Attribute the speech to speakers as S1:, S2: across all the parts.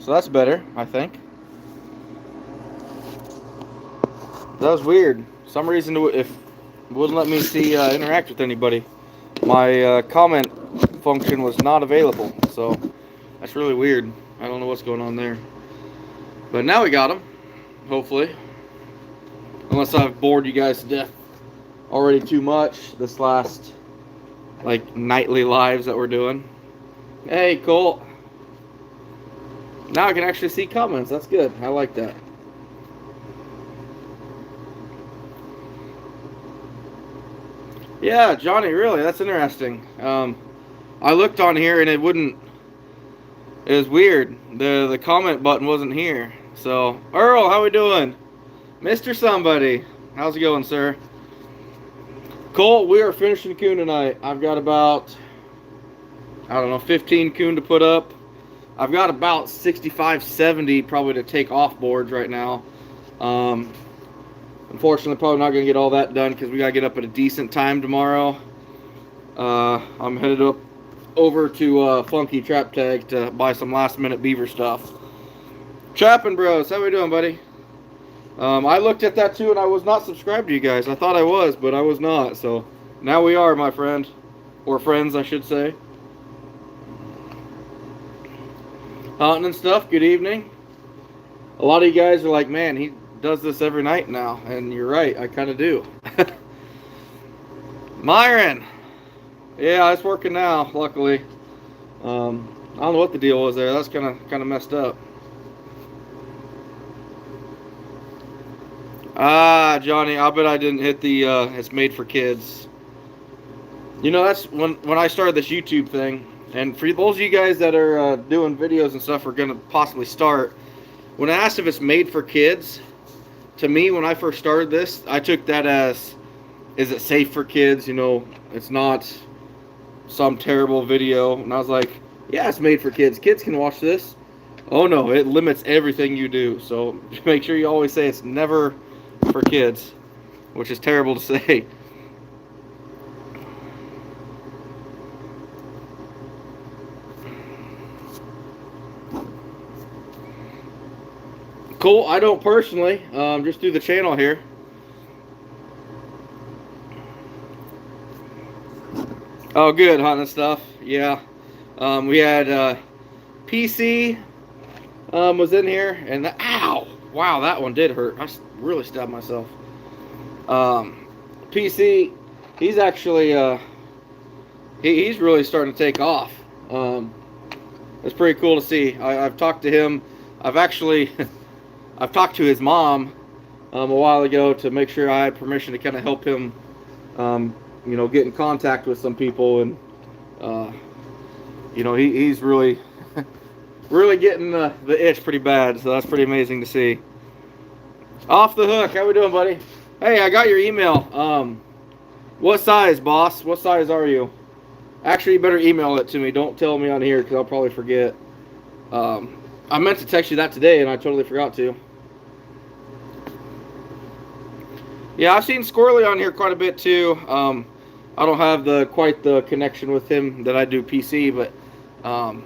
S1: So that's better, I think. That was weird. Some reason if it wouldn't let me see interact with anybody. My comment function was not available, so that's really weird. I don't know what's going on there. But now we got them, hopefully. Unless I've bored you guys to death already too much this last like nightly lives that we're doing. Hey, Colt. Now I can actually see comments. That's good. I like that. Yeah, Johnny, really, that's interesting. I looked on here and it wouldn't. It was weird. The comment button wasn't here. So, Earl, how we doing, Mister Somebody? How's it going, sir? Colt, we are finishing coon tonight. I've got about, I don't know, 15 coon to put up. I've got about 65, 70 probably to take off boards right now. Unfortunately, probably not going to get all that done because we got to get up at a decent time tomorrow. I'm headed up over to Funky Trap Tag to buy some last-minute Beaver stuff. Trapping Bros, how we doing, buddy? I looked at that too, and I was not subscribed to you guys. I thought I was, but I was not. So now we are, my friend. Or friends, I should say. Hunting and stuff, good evening. A lot of you guys are like, man, he does this every night now. And you're right, I kind of do. Myron. Yeah, it's working now, luckily. I don't know what the deal was there. That's kind of messed up. Ah, Johnny, I bet I didn't hit the it's made for kids. You know, that's when I started this YouTube thing. And for those of you guys that are doing videos and stuff, are going to possibly start, when I asked if it's made for kids, to me, when I first started this, I took that as, is it safe for kids? You know, it's not some terrible video. And I was like, yeah, it's made for kids. Kids can watch this. Oh, no, it limits everything you do. So make sure you always say it's never for kids, which is terrible to say. Cool. I don't personally, just do the channel here. Oh, good, hunting stuff. Yeah. We had PC was in here, and ow! Wow, that one did hurt. I really stabbed myself. PC, he's actually he's really starting to take off. It's pretty cool to see. I've talked to him. I've actually I've talked to his mom a while ago to make sure I had permission to kind of help him, you know, get in contact with some people, and you know, he's really really getting the itch pretty bad. So that's pretty amazing to see. Off the hook, how we doing, buddy? Hey, I got your email. What size, boss? What size are you? Actually, you better email it to me. Don't tell me on here because I'll probably forget. I meant to text you that today, and I totally forgot to. Yeah, I've seen Squirrely on here quite a bit too. I don't have quite the connection with him that I do PC, but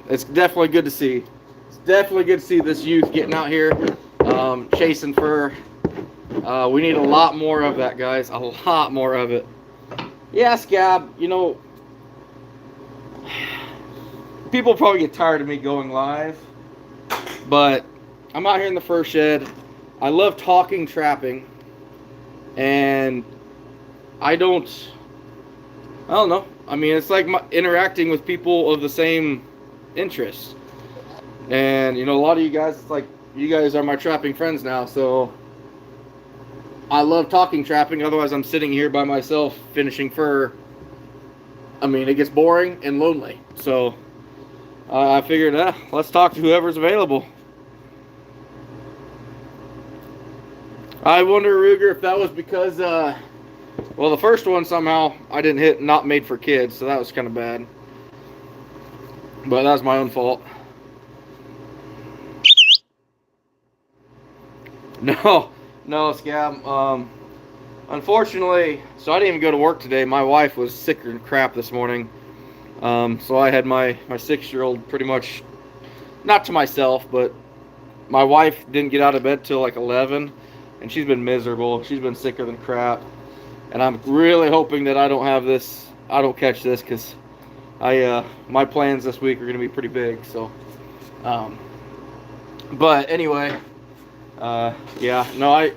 S1: it's definitely good to see. It's definitely good to see this youth getting out here, chasing fur. We need a lot more of that, guys. A lot more of it. Yeah, Scab, you know, people probably get tired of me going live, but I'm out here in the fur shed. I love talking trapping, and I don't know. I mean, it's like interacting with people of the same interests. And, you know, a lot of you guys, it's like, you guys are my trapping friends now, so I love talking trapping. Otherwise, I'm sitting here by myself finishing fur. I mean, it gets boring and lonely. So I figured, let's talk to whoever's available. I wonder, Ruger, if that was because, well, the first one somehow I didn't hit not made for kids, so that was kind of bad. But that was my own fault. No, Scab. Unfortunately, so I didn't even go to work today. My wife was sicker than crap this morning. So I had my 6-year-old pretty much, not to myself, but my wife didn't get out of bed till like 11, and she's been miserable. She's been sicker than crap, and I'm really hoping that I don't have this. I don't catch this, because my plans this week are going to be pretty big. So, but anyway, yeah, no,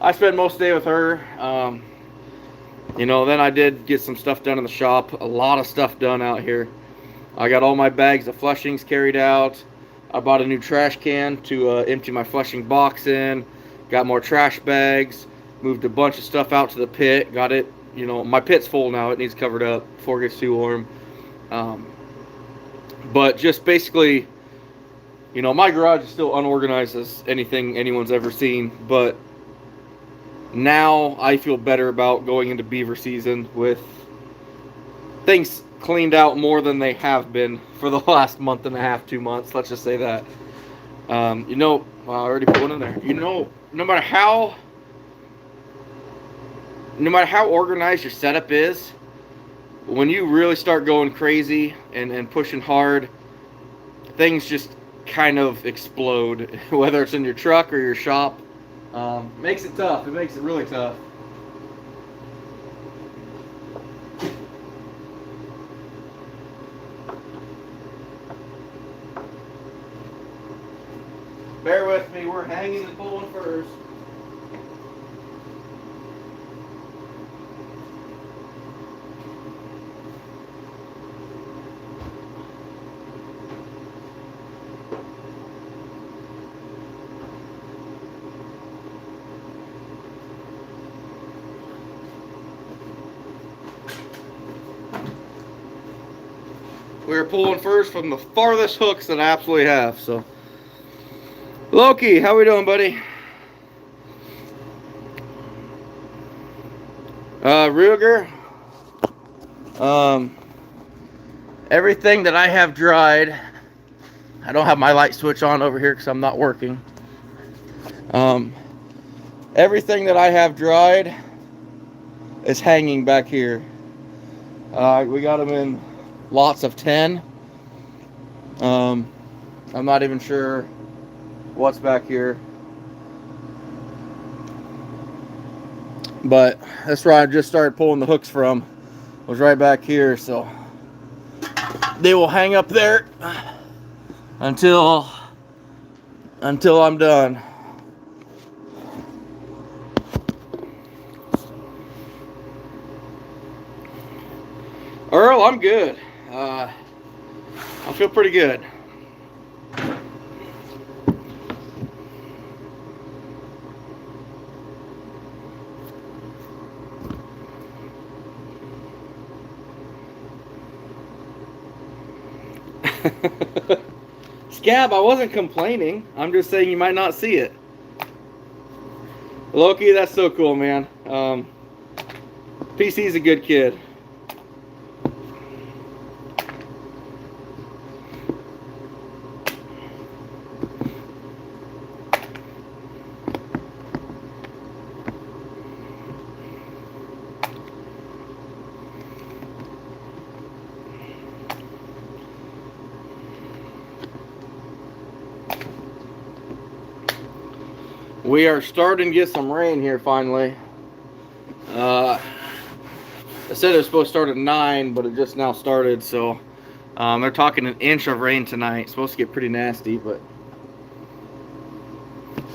S1: I spent most of the day with her. Then I did get some stuff done in the shop. A lot of stuff done out here. I got all my bags of flushings carried out. I bought a new trash can to empty my flushing box in. Got more trash bags. Moved a bunch of stuff out to the pit. Got it. My pit's full now. It needs covered up before it gets too warm. But just basically, my garage is still unorganized as anything anyone's ever seen. But now I feel better about going into beaver season with things cleaned out more than they have been for the last month and a half, 2 months. Let's just say that. I already put one in there. No matter how organized your setup is, when you really start going crazy and pushing hard, things just kind of explode. Whether it's in your truck or your shop, makes it tough. It makes it really tough. Bear with me, we're hanging and pulling first. We're pulling first from the farthest hooks that I absolutely have, so. Loki, how we doing, buddy? Ruger. Everything that I have dried, I don't have my light switch on over here because I'm not working. Everything that I have dried is hanging back here. We got them in lots of 10. I'm not even sure what's back here, but that's where I just started pulling the hooks from, was right back here. So they will hang up there until I'm done. Earl, I'm good. I feel pretty good. Scab, I wasn't complaining. I'm just saying you might not see it. Loki, that's so cool, man. PC's a good kid. We are starting to get some rain here finally. I said it was supposed to start at 9, but it just now started, so they're talking an inch of rain tonight. It's supposed to get pretty nasty, but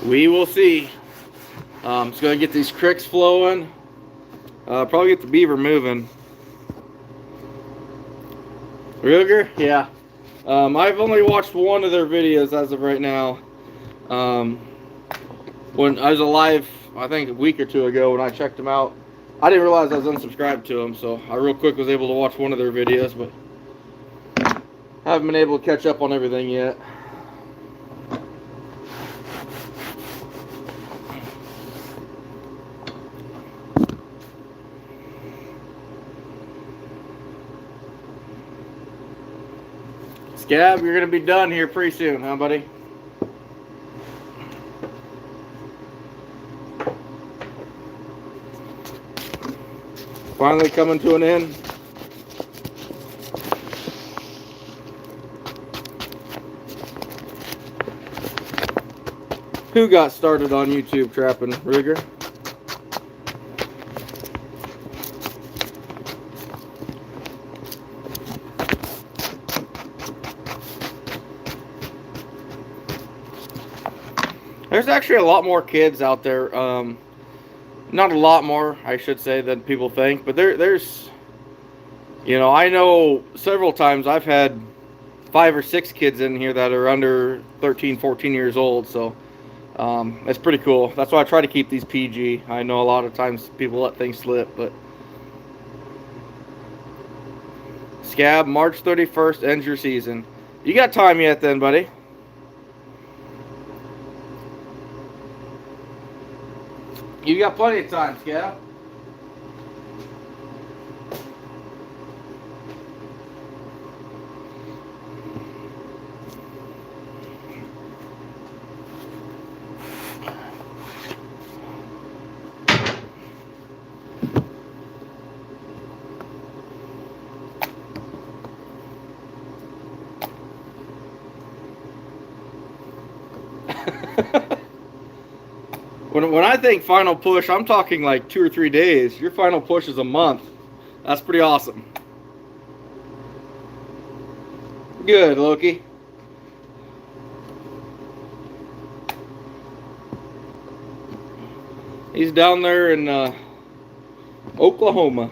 S1: we will see. Just gonna get these creeks flowing. Probably get the beaver moving. Ruger? Yeah. I've only watched one of their videos as of right now. When I was alive, I think a week or two ago, when I checked them out, I didn't realize I was unsubscribed to them, so I real quick was able to watch one of their videos, but I haven't been able to catch up on everything yet. Scab, you're going to be done here pretty soon, huh, buddy? Finally coming to an end. Who got started on YouTube trapping, Ruger? There's actually a lot more kids out there. Not a lot more, I should say, than people think. But there's, you know, I know several times I've had 5 or 6 kids in here that are under 13, 14 years old. So it's pretty cool. That's why I try to keep these PG. I know a lot of times people let things slip, but Scab, March 31st ends your season. You got time yet then, buddy? You got plenty of time, Scab. When I think final push, I'm talking like 2 or 3 days. Your final push is a month. That's pretty awesome. Good, Loki. He's down there in Oklahoma.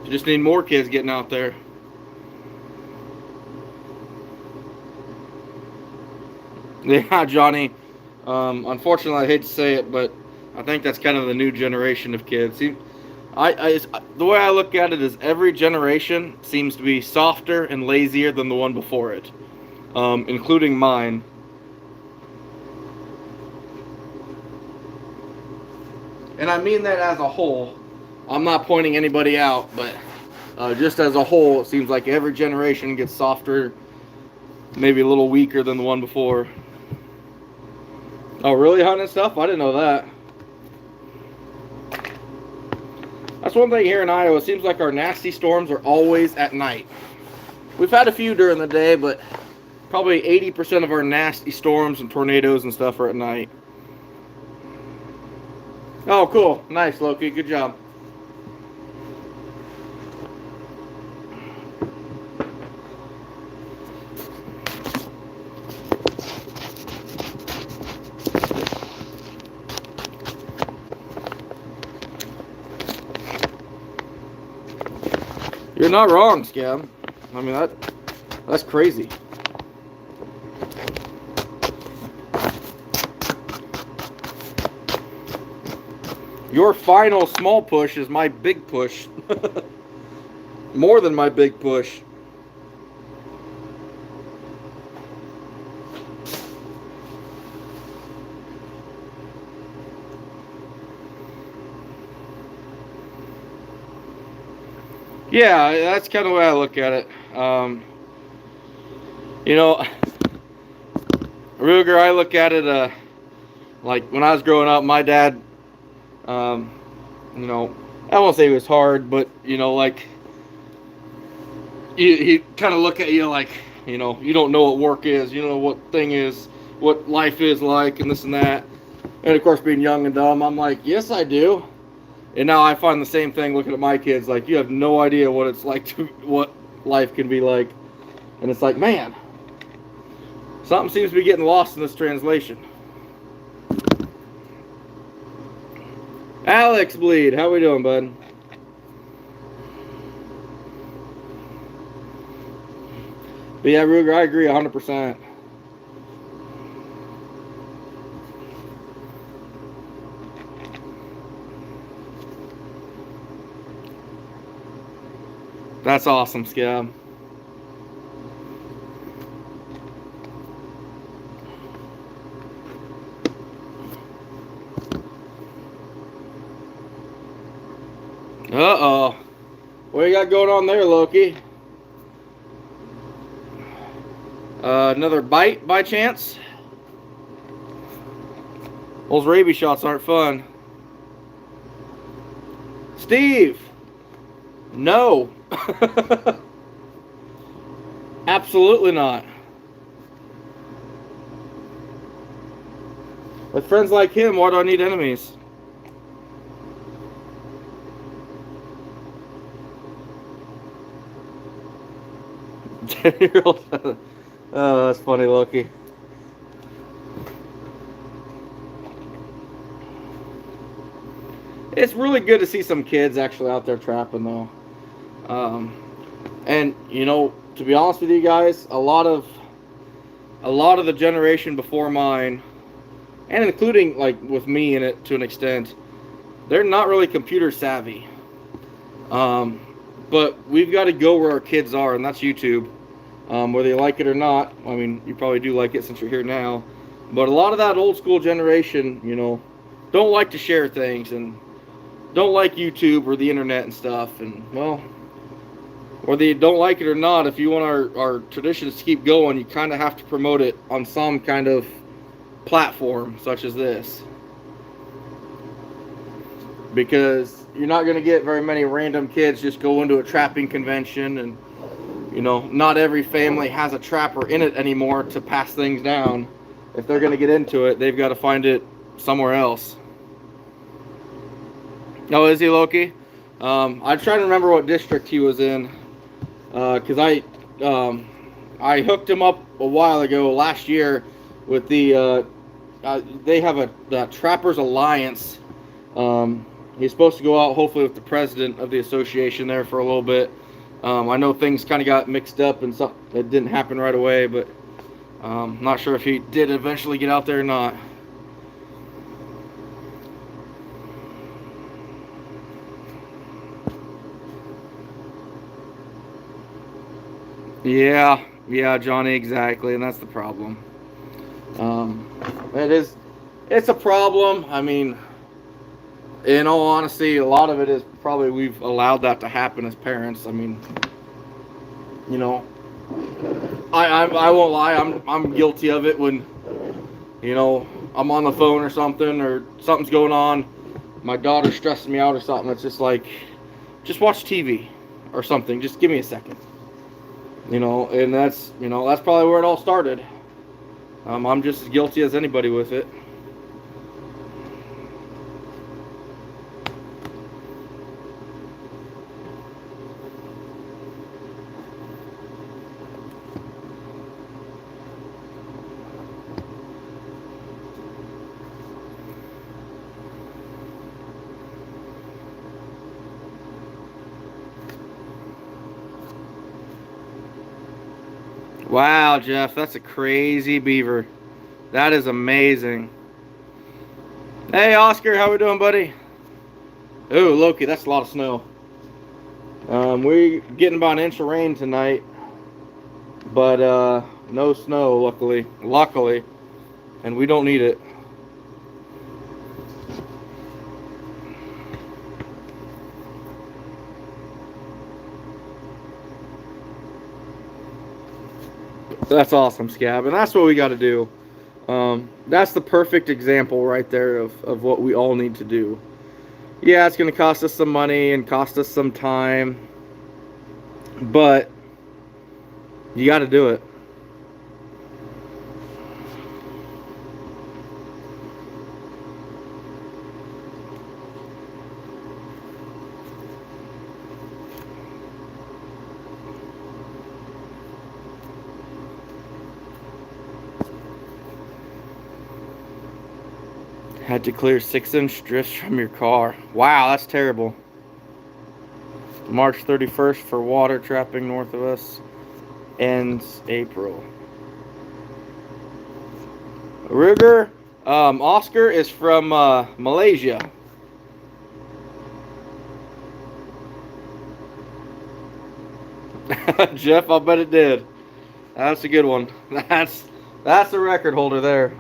S1: You just need more kids getting out there. Yeah, Johnny. Unfortunately, I hate to say it, but I think that's kind of the new generation of kids. See, the way I look at it is every generation seems to be softer and lazier than the one before it, including mine. And I mean that as a whole. I'm not pointing anybody out, but just as a whole, it seems like every generation gets softer, maybe a little weaker than the one before. Oh, really, hunting stuff? I didn't know that. That's one thing here in Iowa. It seems like our nasty storms are always at night. We've had a few during the day, but probably 80% of our nasty storms and tornadoes and stuff are at night. Oh, cool. Nice, Loki. Good job. You're not wrong, Scab. I mean, that's crazy. Your final small push is my big push. More than my big push. Yeah, that's kind of the way I look at it. You know, Ruger, I look at it like when I was growing up, my dad, you know, I won't say it was hard, but, you know, like, he kind of look at you like, you know, you don't know what work is, you don't know what thing is, what life is like, and this and that. And, of course, being young and dumb, I'm like, yes, I do. And now I find the same thing looking at my kids, like, you have no idea what it's like to, what life can be like. And it's like, man, something seems to be getting lost in this translation. Alex Bleed, how we doing, bud? But yeah, Ruger, I agree 100%. That's awesome, Scab. Uh-oh. What you got going on there, Loki? Another bite by chance? Those rabies shots aren't fun. Steve! No! Absolutely not. With friends like him, why do I need enemies? 10-year-old. Oh, that's funny, Loki. It's really good to see some kids actually out there trapping, though. Um, and you know, to be honest with you guys, a lot of the generation before mine, and including like with me in it to an extent, they're not really computer savvy. Um, but we've got to go where our kids are, and that's YouTube. Whether you like it or not, I mean, you probably do like it since you're here now. But a lot of that old school generation, you know, don't like to share things and don't like YouTube or the internet and stuff. And, well, whether you don't like it or not, if you want our traditions to keep going, you kind of have to promote it on some kind of platform such as this. Because you're not going to get very many random kids just going to a trapping convention, and you know, not every family has a trapper in it anymore to pass things down. If they're going to get into it, they've got to find it somewhere else. Oh, is he, Loki? I'm trying to remember what district he was in, because I hooked him up a while ago last year with they have a Trappers Alliance. He's supposed to go out hopefully with the president of the association there for a little bit. I know things kind of got mixed up and stuff. It didn't happen right away, but not sure if he did eventually get out there or not. Yeah, Johnny, exactly, and that's the problem. It's a problem. I mean, in all honesty, a lot of it is probably we've allowed that to happen as parents. I mean, you know, I won't lie. I'm guilty of it when, you know, I'm on the phone or something's going on. My daughter's stressing me out or something. It's just like, just watch TV or something. Just give me a second. You know, and that's probably where it all started. I'm just as guilty as anybody with it. Wow, Jeff, that's a crazy beaver. That is amazing. Hey, Oscar, how we doing, buddy? Ooh, Loki, that's a lot of snow. We're getting about an inch of rain tonight, but no snow, luckily, and we don't need it. That's awesome, Scab, and that's what we got to do. That's the perfect example right there of what we all need to do. Yeah, it's going to cost us some money and cost us some time, but you got to do it. Had to clear 6-inch drifts from your car. Wow, that's terrible. March 31st for water trapping north of us. Ends April. Ruger, Oscar is from Malaysia. Jeff, I'll bet it did. That's a good one. That's the record holder there.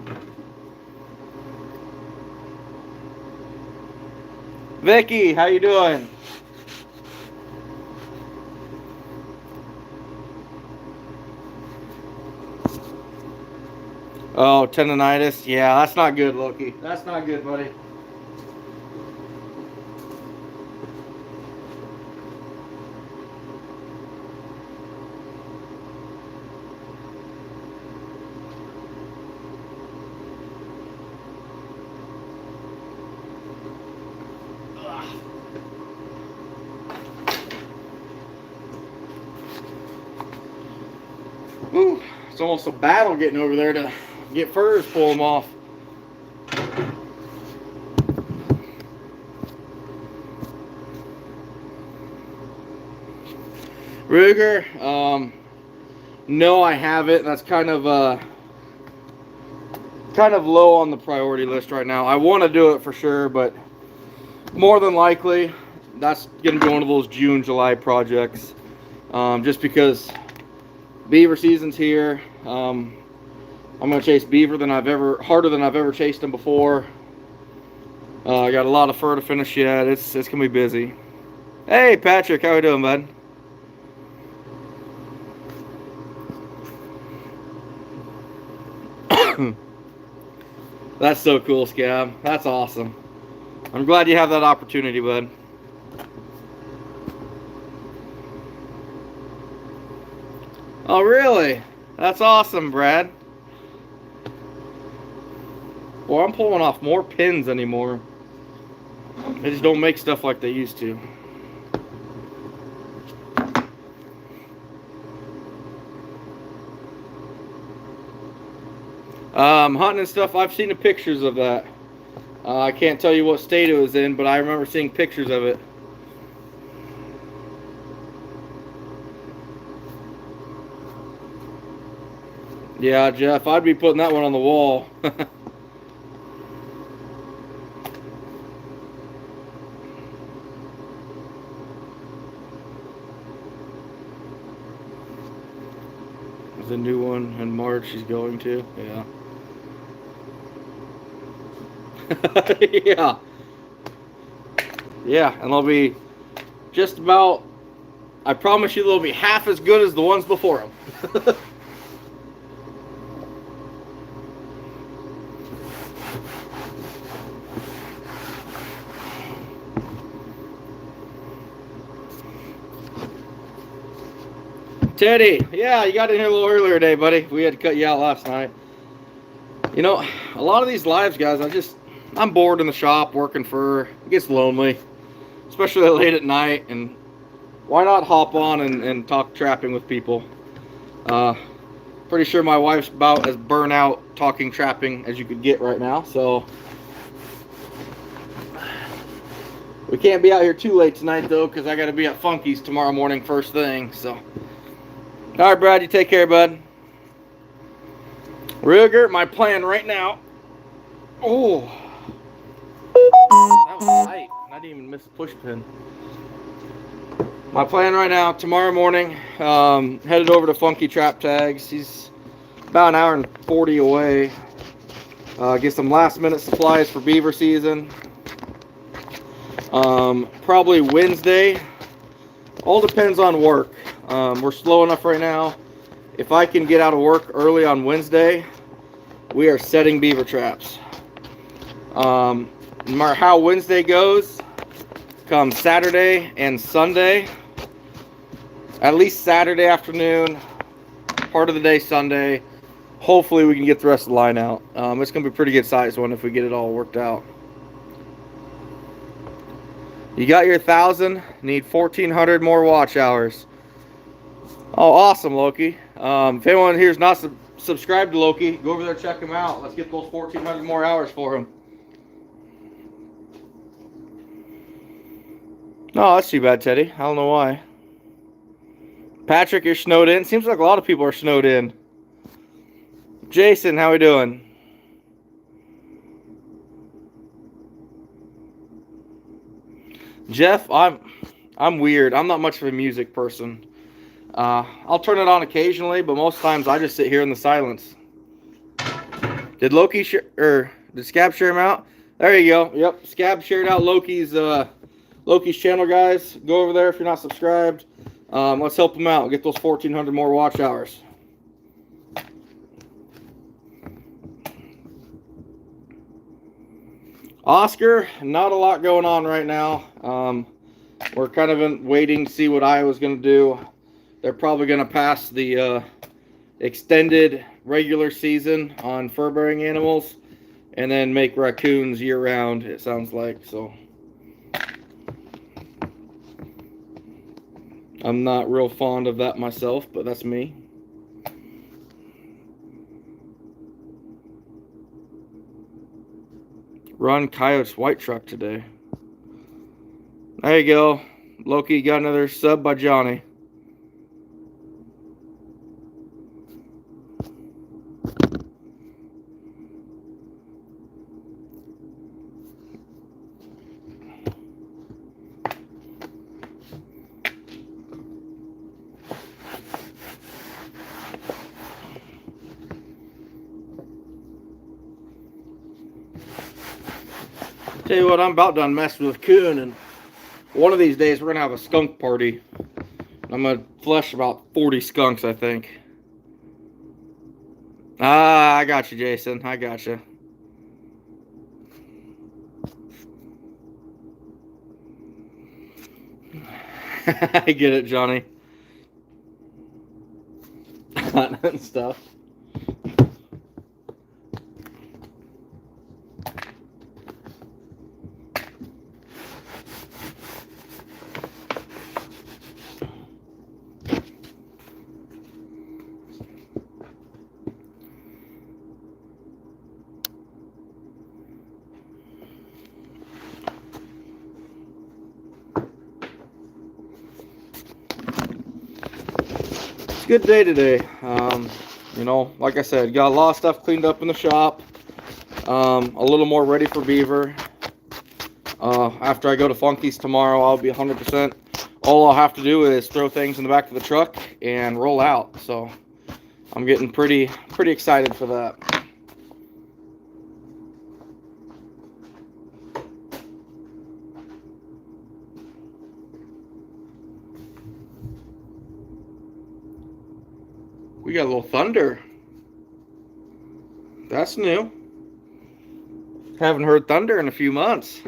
S1: Vicky, how you doing? Oh, tendonitis. Yeah, that's not good, Loki. That's not good, buddy. Whew, it's almost a battle getting over there to get furs, pull them off. Ruger, no, I haven't. That's kind of low on the priority list right now. I want to do it for sure, but more than likely, that's going to be one of those June, July projects. Just because beaver season's here. I'm going to chase beaver harder than I've ever chased them before. I got a lot of fur to finish yet. It's going to be busy. Hey, Patrick, how you doing, bud? That's so cool, Scab. That's awesome. I'm glad you have that opportunity, bud. Oh, really? That's awesome, Brad. Boy, I'm pulling off more pins anymore. They just don't make stuff like they used to. Hunting and stuff, I've seen the pictures of that. I can't tell you what state it was in, but I remember seeing pictures of it. Yeah, Jeff, I'd be putting that one on the wall. There's a new one in March he's going to. Yeah. Yeah. Yeah, and they'll be just about, I promise you, they'll be half as good as the ones before them. Teddy, yeah, you got in here a little earlier today, buddy. We had to cut you out last night. You know, a lot of these lives, guys, I'm bored in the shop working fur. It gets lonely, especially late at night, and why not hop on and talk trapping with people? Pretty sure my wife's about as burnt out talking trapping as you could get right now, so we can't be out here too late tonight, though, because I got to be at Funky's tomorrow morning first thing, so. All right, Brad, you take care, bud. Ruger, my plan right now. Oh, that was tight. I didn't even miss a push pin. My plan right now, tomorrow morning, headed over to Funky Trap Tags. He's about an hour and 40 away. Get some last minute supplies for beaver season. Probably Wednesday. All depends on work. We're slow enough right now. If I can get out of work early on Wednesday, we are setting beaver traps. No matter how Wednesday goes, come Saturday and Sunday, at least Saturday afternoon, part of the day Sunday, hopefully we can get the rest of the line out. It's going to be a pretty good sized one if we get it all worked out. You got your 1,000, need 1,400 more watch hours. Oh, awesome, Loki. If anyone here is not subscribed to Loki, go over there, check him out. Let's get those 1,400 more hours for him. No, that's too bad, Teddy. I don't know why. Patrick, you're snowed in. Seems like a lot of people are snowed in. Jason, how we doing? Jeff, I'm weird. I'm not much of a music person. I'll turn it on occasionally, but most times I just sit here in the silence. Did did Scab share him out? There you go. Yep, Scab shared out Loki's channel, guys. Go over there if you're not subscribed. Let's help him out. Get those 1,400 more watch hours. Oscar, not a lot going on right now. We're kind of waiting to see what Iowa's going to do. They're probably going to pass the extended regular season on fur-bearing animals and then make raccoons year-round, it sounds like. So I'm not real fond of that myself, but that's me. Run Coyotes white truck today. There you go. Loki got another sub by Johnny. Tell you what, I'm about done messing with coon, and one of these days we're gonna have a skunk party. I'm gonna flush about 40 skunks, I think. Ah, I got you, Jason. I got you. I get it, Johnny. And stuff. Good day today. You know, like I said, got a lot of stuff cleaned up in the shop. A little more ready for Beaver. After I go to Funky's tomorrow, I'll be 100%. All I'll have to do is throw things in the back of the truck and roll out. So I'm getting pretty excited for that. We got a little thunder. That's new. Haven't heard thunder in a few months.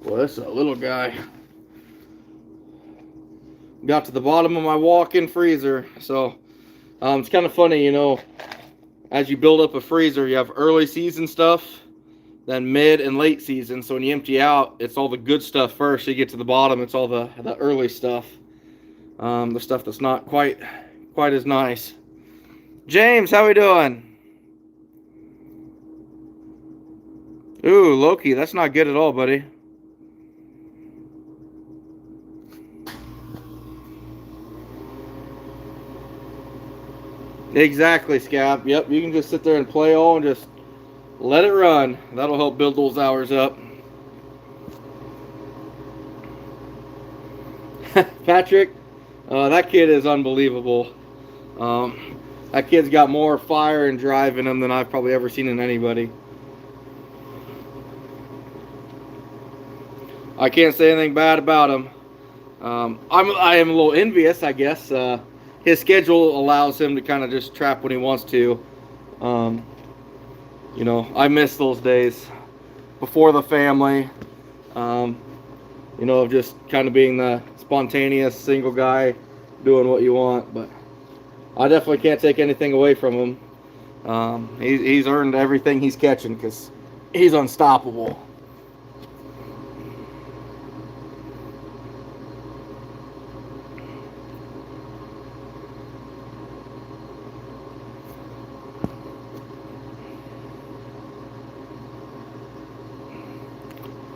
S1: Well, this is a little guy. Got to the bottom of my walk-in freezer. So it's kind of funny, you know, as you build up a freezer, you have early season stuff, then mid and late season. So when you empty out, it's all the good stuff first. You get to the bottom, it's all the early stuff. The stuff that's not quite as nice. James, how we doing? Ooh, Loki, that's not good at all, buddy. Exactly, Scab. Yep, you can just sit there and play all and just let it run. That'll help build those hours up. Patrick, that kid is unbelievable. That kid's got more fire and drive in him than I've probably ever seen in anybody. I can't say anything bad about him. I am a little envious, I guess. His schedule allows him to kind of just trap when he wants to. You know, I miss those days before the family. You know, of just kind of being the spontaneous single guy doing what you want. But I definitely can't take anything away from him. He's earned everything he's catching because he's unstoppable.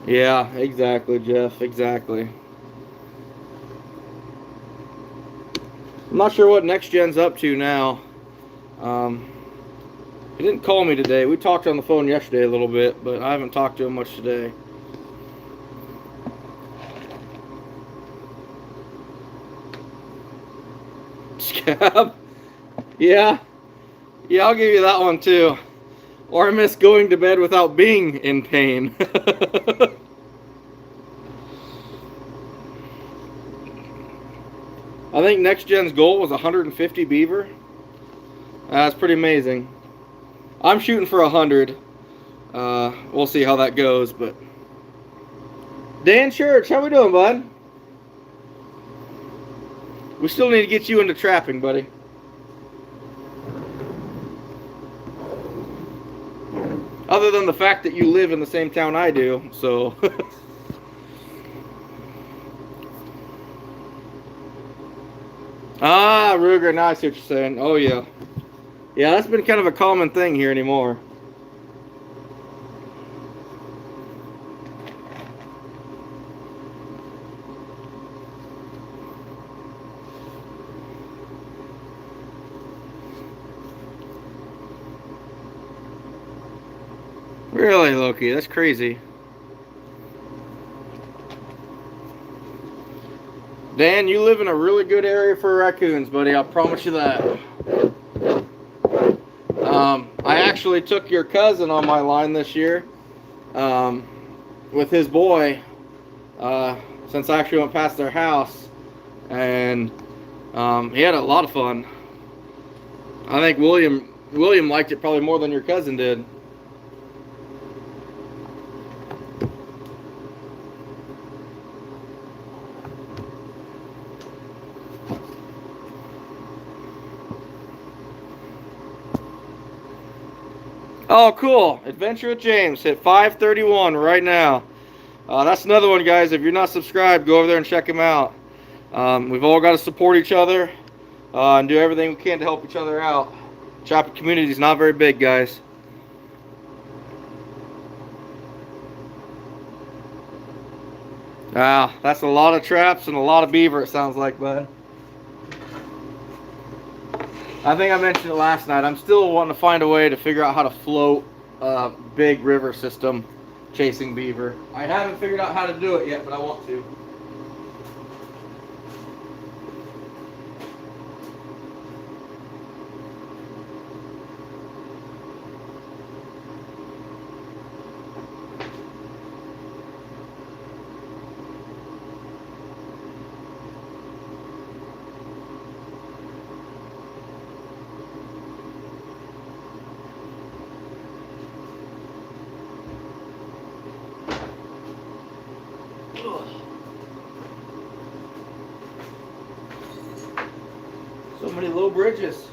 S1: Yeah, exactly, Jeff. Exactly. I'm not sure what Next Gen's up to now. He didn't call me today. We talked on the phone yesterday a little bit, but I haven't talked to him much today. Scab? Yeah. Yeah, I'll give you that one too. Or I miss going to bed without being in pain. I think next gen's goal was 150 beaver. That's pretty amazing. I'm shooting for 100. We'll see how that goes, but Dan Church, how we doing, bud? We still need to get you into trapping, buddy. Other than the fact that you live in the same town I do, so. Ah, Ruger, now I see what you're saying. Oh, yeah. Yeah, that's been kind of a common thing here anymore. Really, Loki? That's crazy. Dan, you live in a really good area for raccoons, buddy. I'll promise you that. I actually took your cousin on my line this year with his boy since I actually went past their house, and he had a lot of fun. I think William liked it probably more than your cousin did. Oh, cool. Adventure with James hit 531 right now. That's another one, guys. If you're not subscribed, go over there and check him out. We've all got to support each other and do everything we can to help each other out. Trapping community is not very big, guys. Wow, that's a lot of traps and a lot of beaver, it sounds like, bud. I think I mentioned it last night. I'm still wanting to find a way to figure out how to float a big river system chasing beaver. I haven't figured out how to do it yet, but I want to. So many low bridges.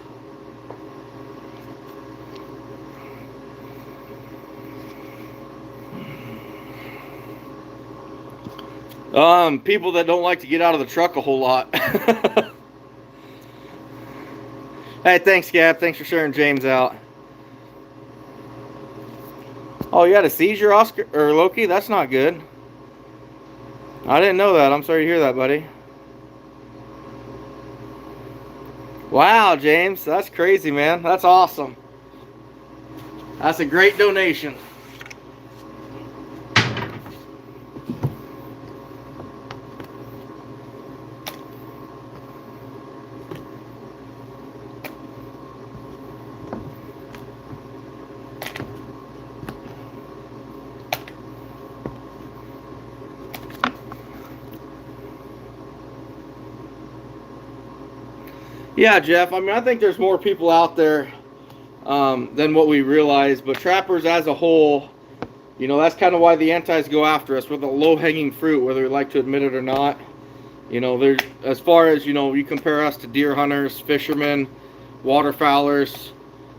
S1: People that don't like to get out of the truck a whole lot. Hey, thanks, Gab. Thanks for sharing James out. Oh, you had a seizure, Oscar or Loki? That's not good. I didn't know that. I'm sorry to hear that, buddy. Wow, James, that's crazy, man. That's awesome. That's a great donation. Yeah, Jeff, I mean, I think there's more people out there than what we realize, but trappers as a whole, you know, that's kind of why the antis go after us. We're the low-hanging fruit, whether we like to admit it or not. You know, there's, as far as, you know, you compare us to deer hunters, fishermen, waterfowlers,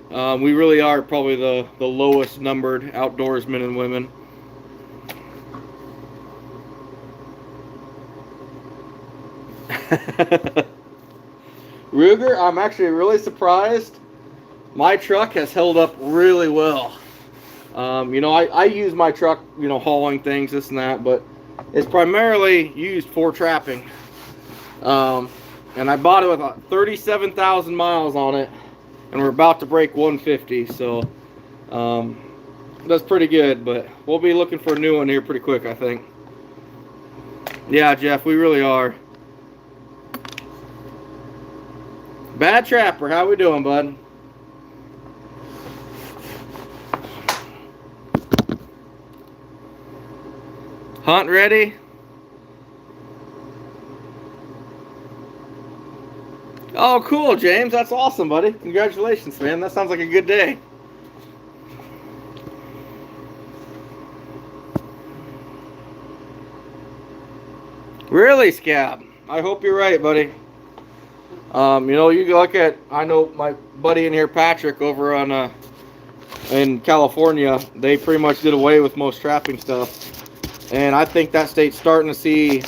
S1: we really are probably the lowest numbered outdoorsmen and women. Ruger, I'm actually really surprised. My truck has held up really well. You know, I use my truck, you know, hauling things, this and that, but it's primarily used for trapping. And I bought it with 37,000 miles on it, and we're about to break 150, so that's pretty good, but we'll be looking for a new one here pretty quick, I think. Yeah, Jeff, we really are. Bad Trapper, how we doing, bud? Hunt ready? Oh, cool, James. That's awesome, buddy. Congratulations, man. That sounds like a good day. Really, Scab? I hope you're right, buddy. You know, you look at, I know my buddy in here, Patrick, over on in California, they pretty much did away with most trapping stuff. And I think that state's starting to see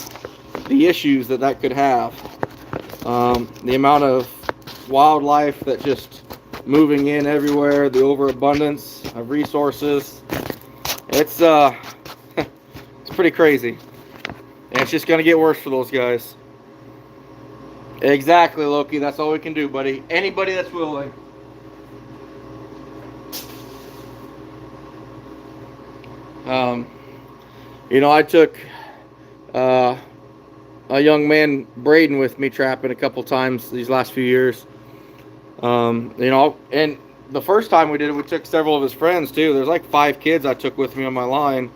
S1: the issues that that could have. The amount of wildlife that just moving in everywhere, the overabundance of resources. It's it's pretty crazy. And it's just going to get worse for those guys. Exactly, Loki. That's all we can do, buddy. Anybody that's willing. You know, I took a young man, Braden, with me trapping a couple times these last few years. You know, and the first time we did it, we took several of his friends too. There's like 5 kids I took with me on my line.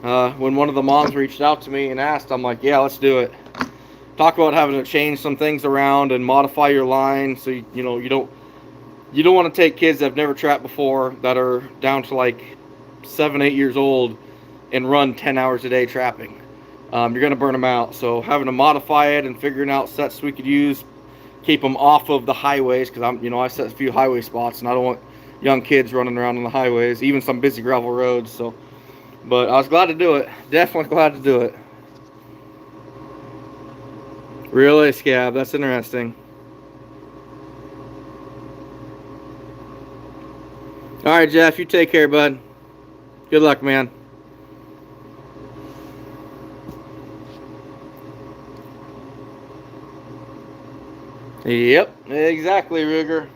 S1: When one of the moms reached out to me and asked, I'm like, yeah, let's do it. Talk about having to change some things around and modify your line, so you know you don't want to take kids that have never trapped before, that are down to like 7, 8 years old, and run 10 hours a day trapping. You're going to burn them out. So having to modify it and figuring out sets we could use, keep them off of the highways, because I set a few highway spots and I don't want young kids running around on the highways, even some busy gravel roads. So, but I was glad to do it. Definitely glad to do it. Really, Scab? That's interesting. All right, Jeff, you take care, bud. Good luck, man. Yep, exactly, Ruger.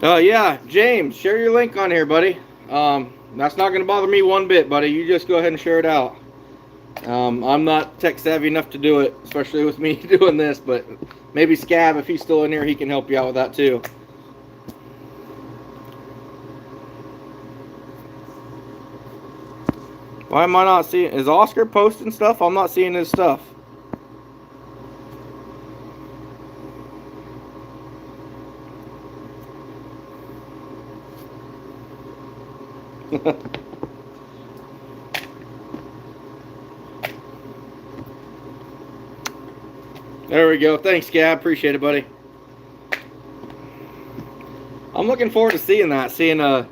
S1: Yeah, James, share your link on here, buddy. That's not going to bother me one bit, buddy. You just go ahead and share it out. I'm not tech savvy enough to do it, especially with me doing this, but maybe Scab, if he's still in here, he can help you out with that too. Why am I not seeing? Is Oscar posting stuff? I'm not seeing his stuff. There we go. Thanks, Gab. Appreciate it, buddy. I'm looking forward to seeing that. Seeing a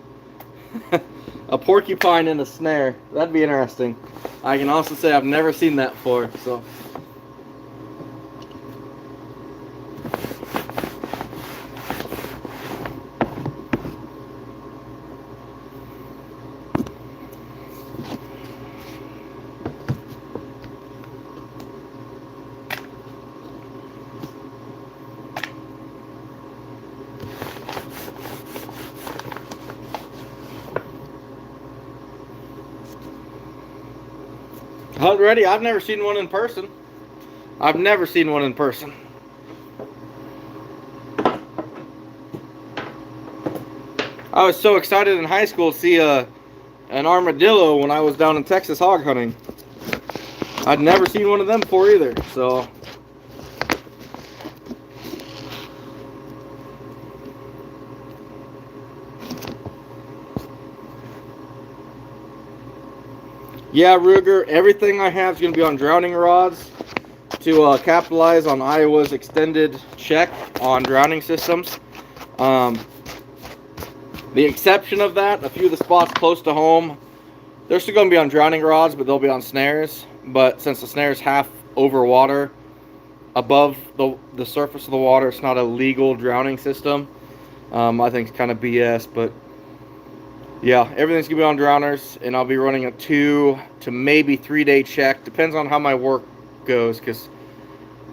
S1: a porcupine in a snare. That'd be interesting. I can also say I've never seen that before. So. Already, I've never seen one in person. I've never seen one in person. I was so excited in high school to see an armadillo when I was down in Texas hog hunting. I'd never seen one of them before either, so. Yeah, Ruger, everything I have is going to be on drowning rods to capitalize on Iowa's extended check on drowning systems. The exception of that, a few of the spots close to home, they're still going to be on drowning rods, but they'll be on snares. But since the snare's half over water, above the surface of the water, it's not a legal drowning system. I think it's kind of BS, but yeah, everything's going to be on drowners, and I'll be running a 2 to maybe 3 day check. Depends on how my work goes, because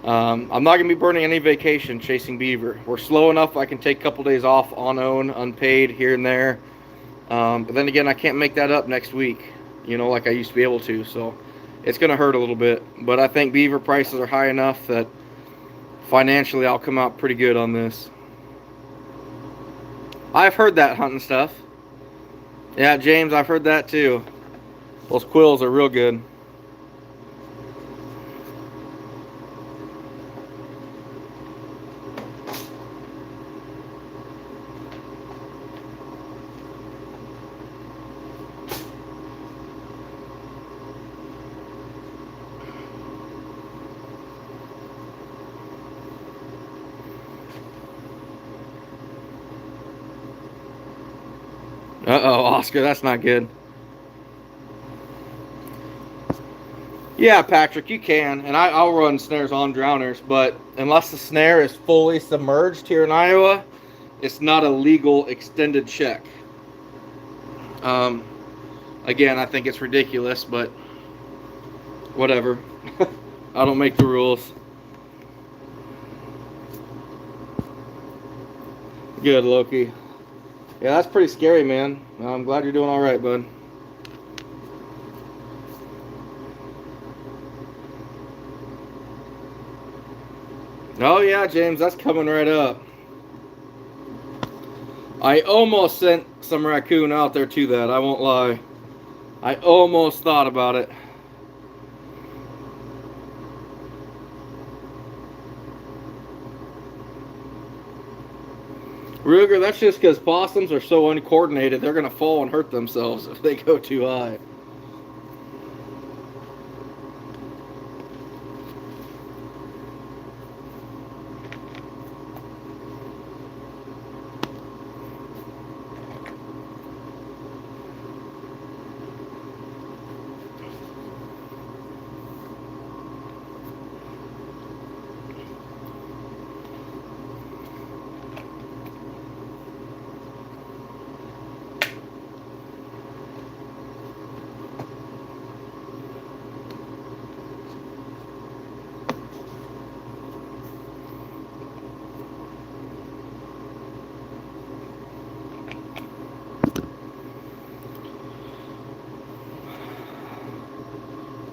S1: I'm not going to be burning any vacation chasing beaver. We're slow enough I can take a couple days off on own, unpaid, here and there. But then again, I can't make that up next week, like I used to be able to. So it's going to hurt a little bit. But I think beaver prices are high enough that financially I'll come out pretty good on this. I've heard that hunting stuff. Yeah, James, I've heard that too. Those quills are real good. Uh-oh, Oscar, that's not good. Yeah, Patrick, you can, and I'll run snares on drowners, but unless the snare is fully submerged here in Iowa, it's not a legal extended check. Again, I think it's ridiculous, but whatever. I don't make the rules. Good, Loki. Yeah, that's pretty scary, man. I'm glad you're doing all right, bud. Oh, yeah, James, that's coming right up. I almost sent some raccoon out there to that, I won't lie. I almost thought about it. Ruger, that's just because possums are so uncoordinated, they're going to fall and hurt themselves if they go too high.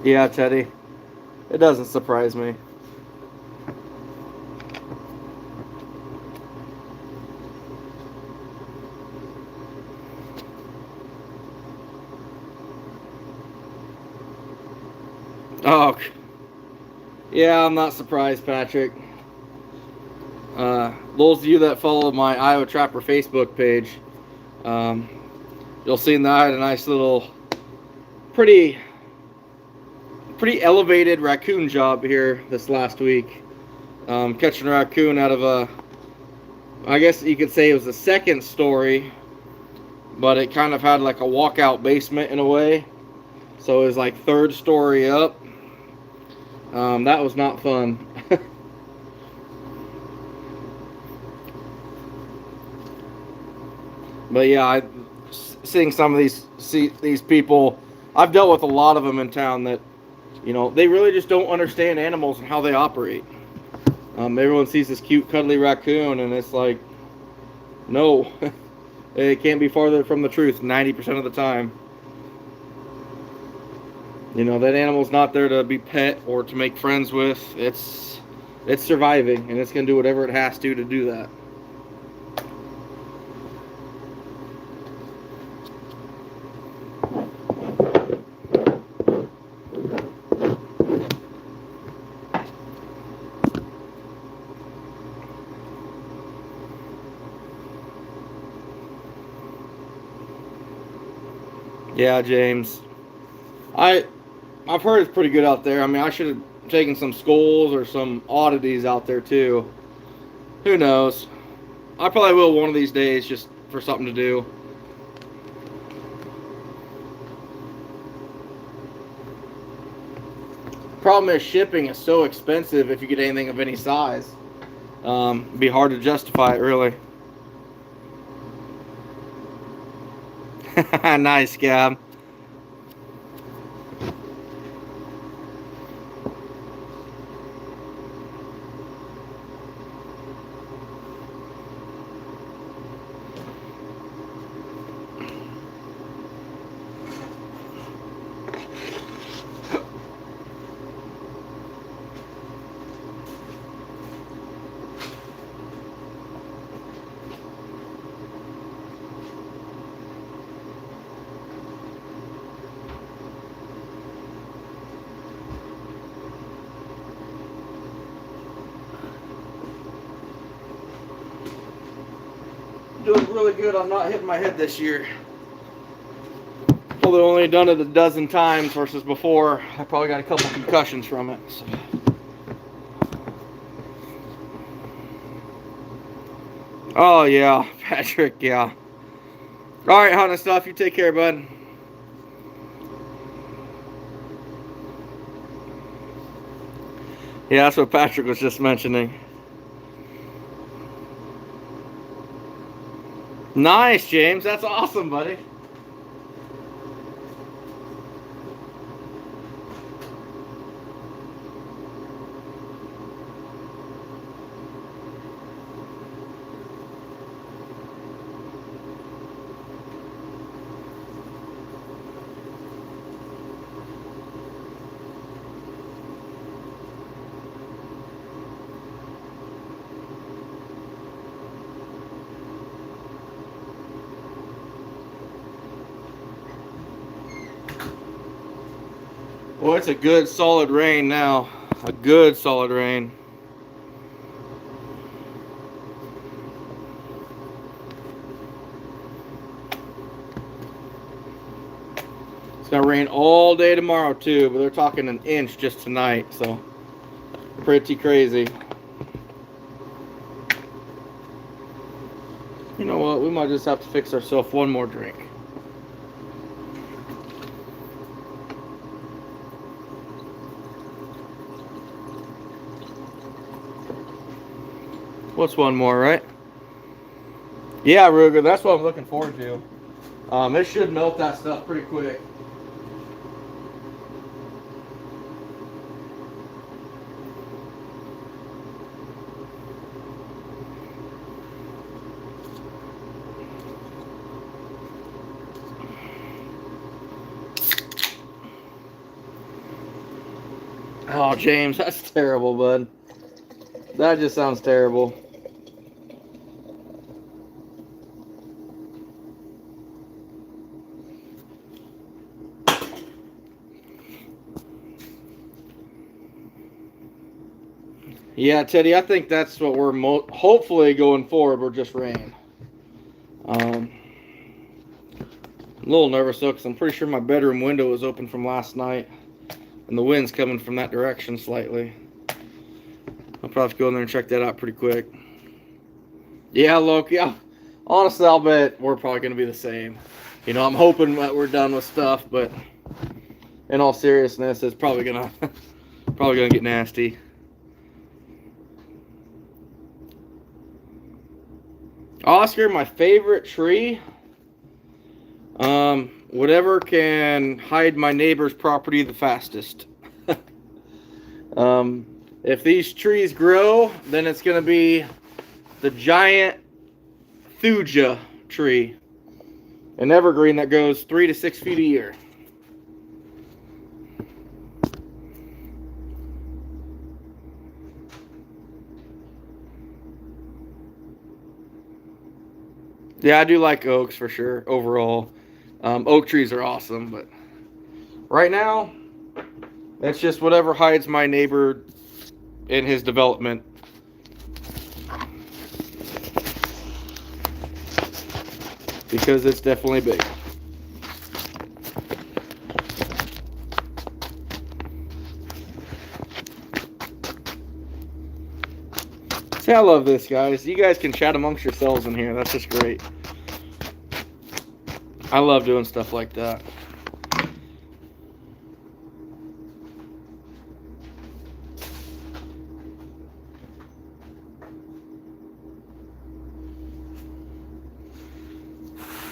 S1: Yeah, Teddy. It doesn't surprise me. Oh, yeah, I'm not surprised, Patrick. Those of you that follow my Iowa Trapper Facebook page, you'll see that I had a nice little, pretty elevated raccoon job here this last week. Catching a raccoon out of a, I guess you could say it was a second story, but it kind of had like a walkout basement in a way. So it was like third story up. That was not fun. But yeah, seeing some of these people, I've dealt with a lot of them in town that, you know, they really just don't understand animals and how they operate. Everyone sees this cute, cuddly raccoon, and it's like, no, it can't be farther from the truth 90% of the time. You know, that animal's not there to be pet or to make friends with. It's surviving, and it's going to do whatever it has to do that. Yeah, James. I've heard it's pretty good out there. I mean, I should have taken some skulls or some oddities out there too. Who knows? I probably will one of these days just for something to do. Problem is shipping is so expensive if you get anything of any size. It'd be hard to justify it, really. Nice, Gab. doing really good on not hitting my head this year. Probably only done it a dozen times versus before. I probably got a couple concussions from it. So. Oh yeah, Patrick, yeah. Alright, hunting stuff, you take care, bud. Yeah, that's what Patrick was just mentioning. Nice, James. That's awesome, buddy. Boy, it's a good solid rain now. A good solid rain. It's gonna rain all day tomorrow too, but they're talking an inch just tonight, so pretty crazy. You know what? We might just have to fix ourselves one more drink. What's one more, right? Yeah, Ruger, that's what I'm looking forward to. It should melt that stuff pretty quick. Oh, James, that's terrible, bud. That just sounds terrible. Yeah, Teddy, I think that's what we're hopefully going forward. We're just rain. I'm a little nervous though, because I'm pretty sure my bedroom window was open from last night, and the wind's coming from that direction slightly. I'll probably have to go in there and check that out pretty quick. Yeah, look, yeah. Honestly, I'll bet we're probably going to be the same. You know, I'm hoping that we're done with stuff, but in all seriousness, it's probably gonna get nasty. Oscar, my favorite tree. Whatever can hide my neighbor's property the fastest. If these trees grow, then it's gonna be the giant thuja tree, an evergreen that goes 3 to 6 feet a year. Yeah, I do like oaks for sure, overall. Oak trees are awesome, but right now, it's just whatever hides my neighbor in his development. Because it's definitely big. See, I love this, guys. You guys can chat amongst yourselves in here. That's just great. I love doing stuff like that.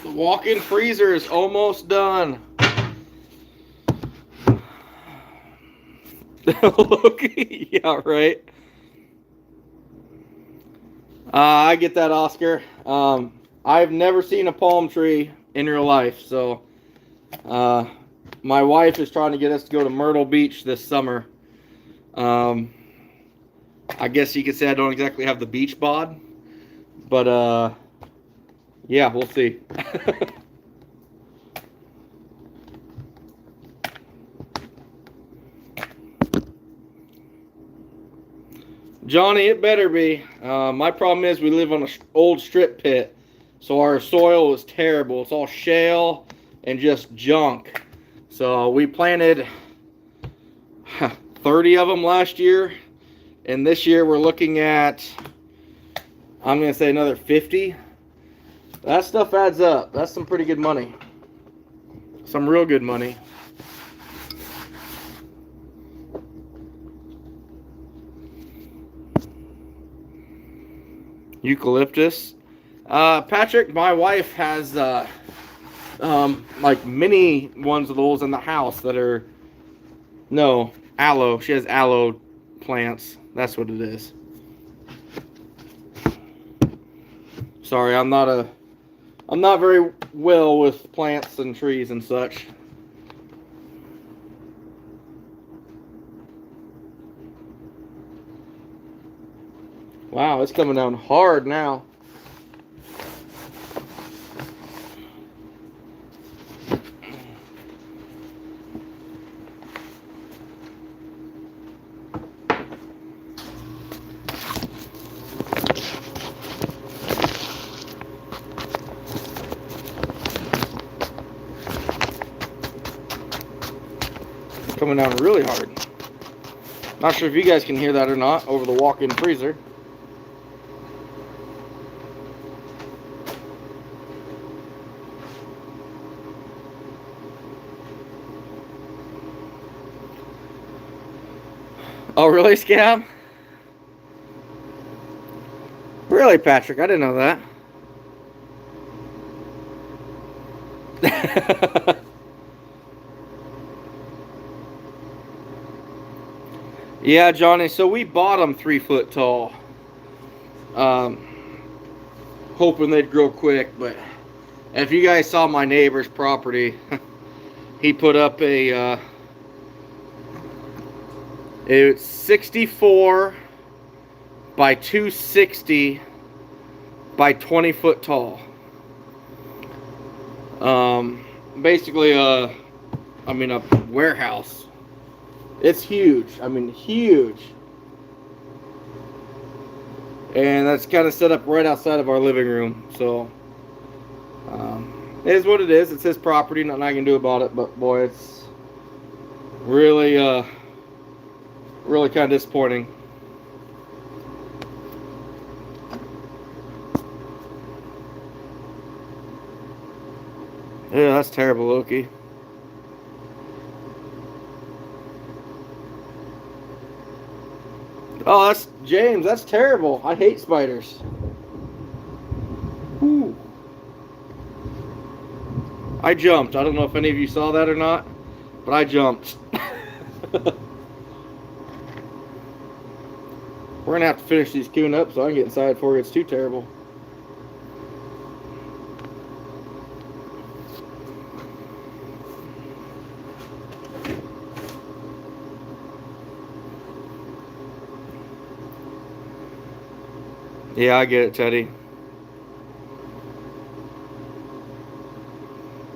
S1: The walk-in freezer is almost done. Yeah, right. I get that, Oscar. I've never seen a palm tree in real life, so my wife is trying to get us to go to Myrtle Beach this summer. I guess you could say I don't exactly have the beach bod, but yeah, we'll see. Johnny, it better be. My problem is we live on an old strip pit, So our soil is terrible. It's all shale and just junk. So we planted 30 of them last year, and this year we're looking at, I'm going to say, another 50. That stuff adds up. That's some pretty good money. Some real good money. Eucalyptus. Patrick, my wife has like mini ones of those in the house that are, no, aloe. She has aloe plants. That's what it is. Sorry, I'm not very well with plants and trees and such. Wow, it's coming down hard now. Coming down really hard. Not sure if you guys can hear that or not over the walk-in freezer. Oh, really, Scab? Really, Patrick? I didn't know that. Yeah, Johnny, so we bought them 3 foot tall. Hoping they'd grow quick, but if you guys saw my neighbor's property, he put up a it's 64 by 260 by 20 foot tall. Basically a warehouse. It's huge. I mean, huge. And that's kind of set up right outside of our living room. So, it is what it is. It's his property. Nothing I can do about it. But, boy, it's really, really kind of disappointing. Yeah, that's terrible, Loki. Oh, that's James. That's terrible. I hate spiders. Ooh. I jumped. I don't know if any of you saw that or not, but I jumped. We're going to have to finish these coon up so I can get inside before it gets too terrible. Yeah, I get it, Teddy.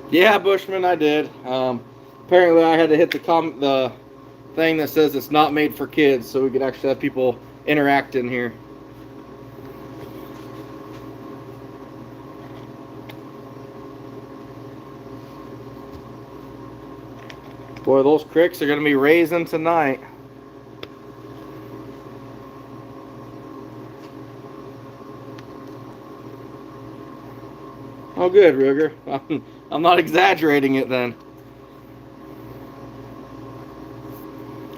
S1: Yeah, Bushman, I did. Apparently, I had to hit the thing that says it's not made for kids, so we could actually have people interact in here. Boy, those cricks are going to be raising tonight. Oh, good, Ruger. I'm not exaggerating it then.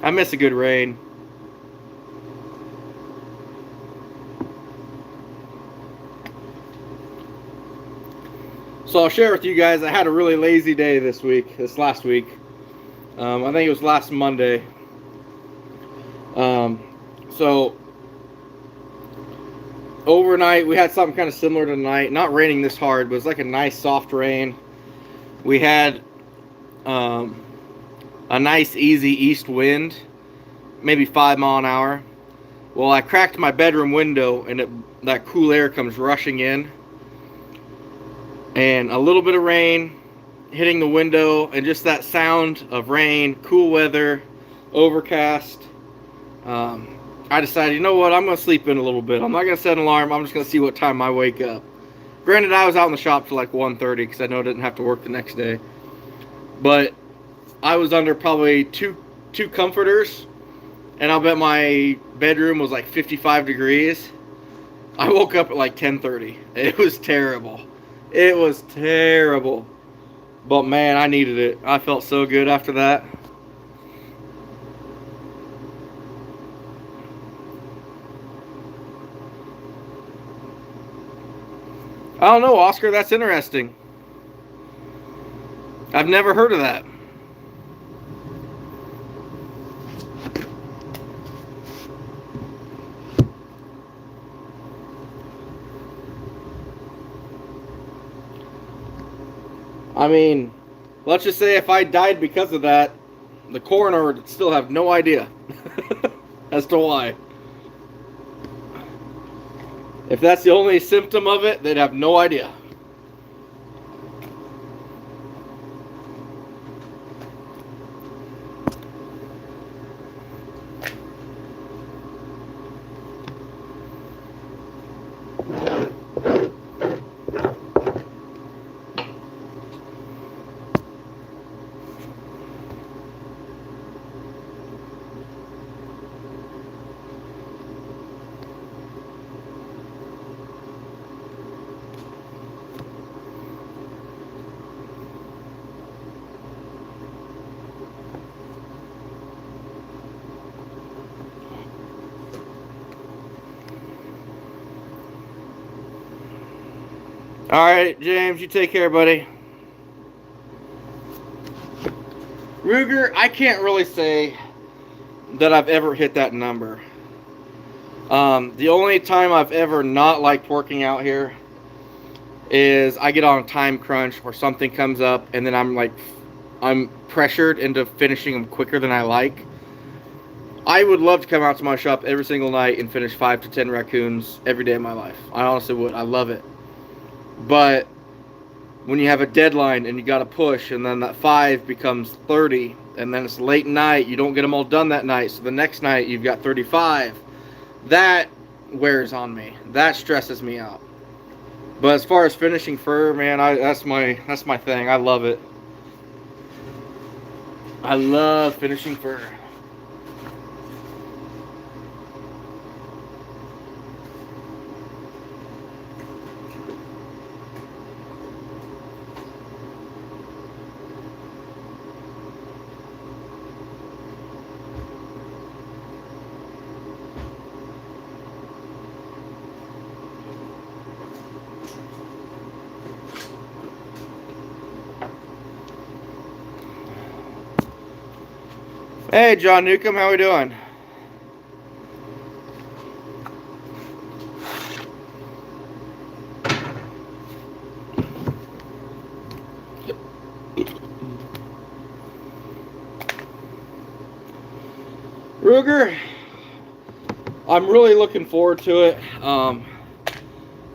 S1: I miss a good rain. So I'll share with you guys, I had a really lazy day this last week. I think it was last Monday. So overnight we had something kind of similar to tonight. Not raining this hard, but it was like a nice soft rain. We had a nice easy east wind, maybe 5 mile an hour. Well, I cracked my bedroom window and that cool air comes rushing in. And a little bit of rain hitting the window and just that sound of rain, cool weather, overcast. I decided, you know what, I'm going to sleep in a little bit. I'm not going to set an alarm. I'm just going to see what time I wake up. Granted, I was out in the shop till like 1:30 because I know I didn't have to work the next day. But I was under probably two comforters, and I'll bet my bedroom was like 55 degrees. I woke up at like 10:30. It was terrible. It was terrible. But man, I needed it. I felt so good after that. I don't know, Oscar. That's interesting. I've never heard of that. I mean, let's just say if I died because of that, the coroner would still have no idea as to why. If that's the only symptom of it, they'd have no idea. All right, James, you take care, buddy. Ruger, I can't really say that I've ever hit that number. The only time I've ever not liked working out here is I get on a time crunch or something comes up, and then I'm pressured into finishing them quicker than I like. I would love to come out to my shop every single night and finish 5 to 10 raccoons every day of my life. I honestly would. I love it. But when you have a deadline and you got to push, and then that 5 becomes 30, and then it's late night, you don't get them all done that night, so the next night you've got 35. That wears on me. That stresses me out. But as far as finishing fur, man, that's my thing. I love it. I love finishing fur. Hey, John Newcomb, how we doing? Ruger, I'm really looking forward to it.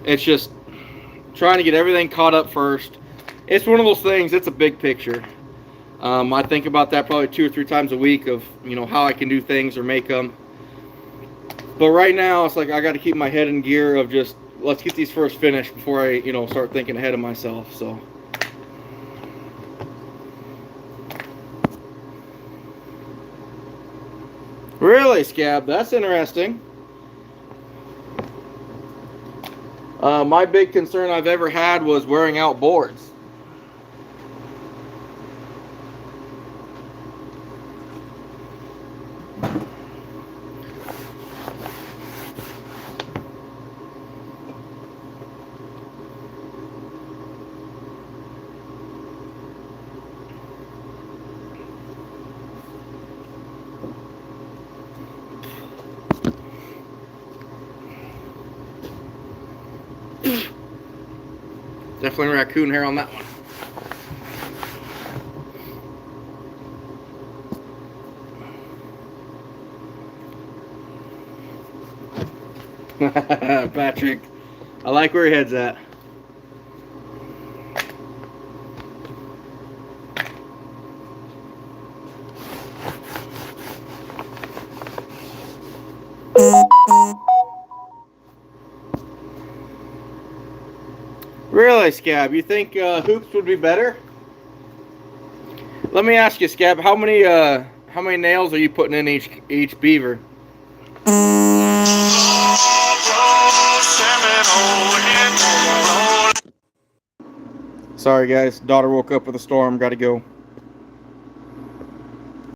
S1: It's just trying to get everything caught up first. It's one of those things, it's a big picture. I think about that probably 2 or 3 times a week of, how I can do things or make them. But right now, it's like I got to keep my head in gear of just, let's get these first finished before I, start thinking ahead of myself, so. Really, Scab? That's interesting. My big concern I've ever had was wearing out boards. Definitely raccoon hair on that one. Patrick, I like where your head's at. Really, Scab? You think hoops would be better? Let me ask you, Scab. How many nails are you putting in each beaver? Sorry, guys. Daughter woke up with a storm. Got to go.